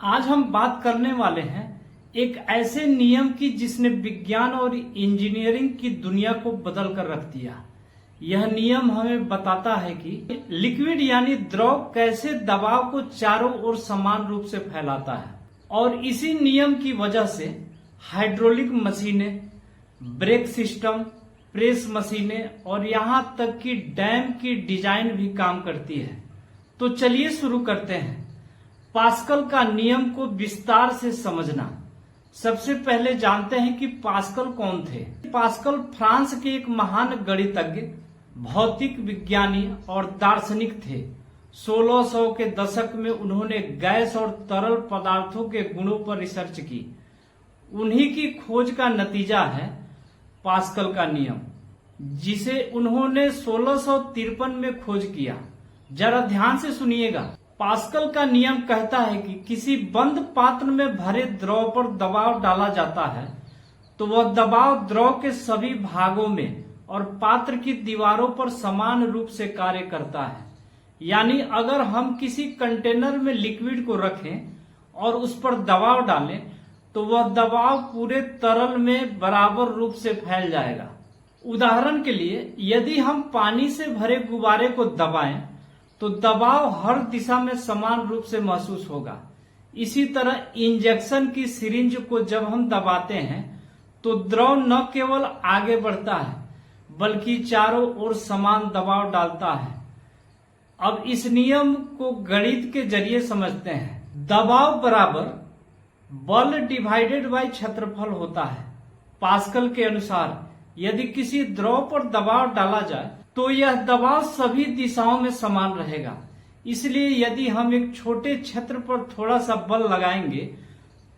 आज हम बात करने वाले हैं एक ऐसे नियम की जिसने विज्ञान और इंजीनियरिंग की दुनिया को बदल कर रख दिया। यह नियम हमें बताता है कि लिक्विड यानी द्रव कैसे दबाव को चारों ओर समान रूप से फैलाता है, और इसी नियम की वजह से हाइड्रोलिक मशीनें, ब्रेक सिस्टम, प्रेस मशीनें और यहां तक कि डैम की डिजाइन भी काम करती है। तो चलिए शुरू करते हैं पास्कल का नियम को विस्तार से समझना। सबसे पहले जानते हैं कि पास्कल कौन थे। पास्कल फ्रांस के एक महान गणितज्ञ, भौतिक विज्ञानी और दार्शनिक थे। 1600 के दशक में उन्होंने गैस और तरल पदार्थों के गुणों पर रिसर्च की। उन्हीं की खोज का नतीजा है पास्कल का नियम, जिसे उन्होंने 1653 में खोज किया। जरा ध्यान से सुनिएगा। पास्कल का नियम कहता है कि किसी बंद पात्र में भरे द्रव पर दबाव डाला जाता है तो वह दबाव द्रव के सभी भागों में और पात्र की दीवारों पर समान रूप से कार्य करता है। यानी अगर हम किसी कंटेनर में लिक्विड को रखें और उस पर दबाव डालें तो वह दबाव पूरे तरल में बराबर रूप से फैल जाएगा। उदाहरण के लिए, यदि हम पानी से भरे गुब्बारे को दबाएं तो दबाव हर दिशा में समान रूप से महसूस होगा। इसी तरह इंजेक्शन की सिरिंज को जब हम दबाते हैं तो द्रव न केवल आगे बढ़ता है बल्कि चारों ओर समान दबाव डालता है। अब इस नियम को गणित के जरिए समझते हैं। दबाव बराबर बल डिवाइडेड बाय क्षेत्रफल होता है। पास्कल के अनुसार यदि किसी द्रव पर दबाव डाला जाए तो यह दबाव सभी दिशाओं में समान रहेगा। इसलिए यदि हम एक छोटे क्षेत्र पर थोड़ा सा बल लगाएंगे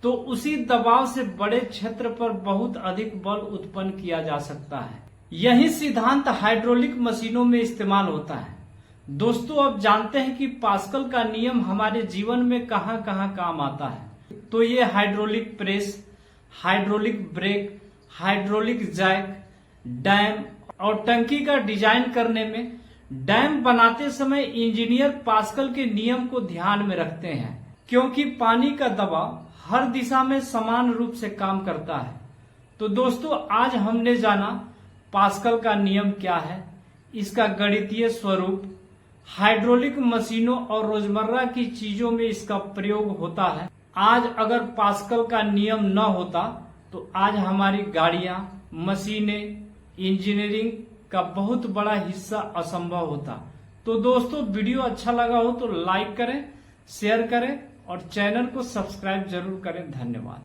तो उसी दबाव से बड़े क्षेत्र पर बहुत अधिक बल उत्पन्न किया जा सकता है। यही सिद्धांत हाइड्रोलिक मशीनों में इस्तेमाल होता है। दोस्तों, अब जानते हैं कि पास्कल का नियम हमारे जीवन में कहां कहां काम आता है। तो ये hydraulic press, hydraulic brake, hydraulic jack, dam और टंकी का डिजाइन करने में, डैम बनाते समय इंजीनियर पास्कल के नियम को ध्यान में रखते हैं, क्योंकि पानी का दबाव हर दिशा में समान रूप से काम करता है। तो दोस्तों, आज हमने जाना पास्कल का नियम क्या है, इसका गणितीय स्वरूप, हाइड्रोलिक मशीनों और रोजमर्रा की चीजों में इसका प्रयोग होता है। आज अगर पास्कल का नियम न होता तो आज हमारी गाड़ियां, मशीनें, इंजीनियरिंग का बहुत बड़ा हिस्सा असंभव होता। तो दोस्तों, वीडियो अच्छा लगा हो तो लाइक करें, शेयर करें और चैनल को सब्सक्राइब जरूर करें। धन्यवाद।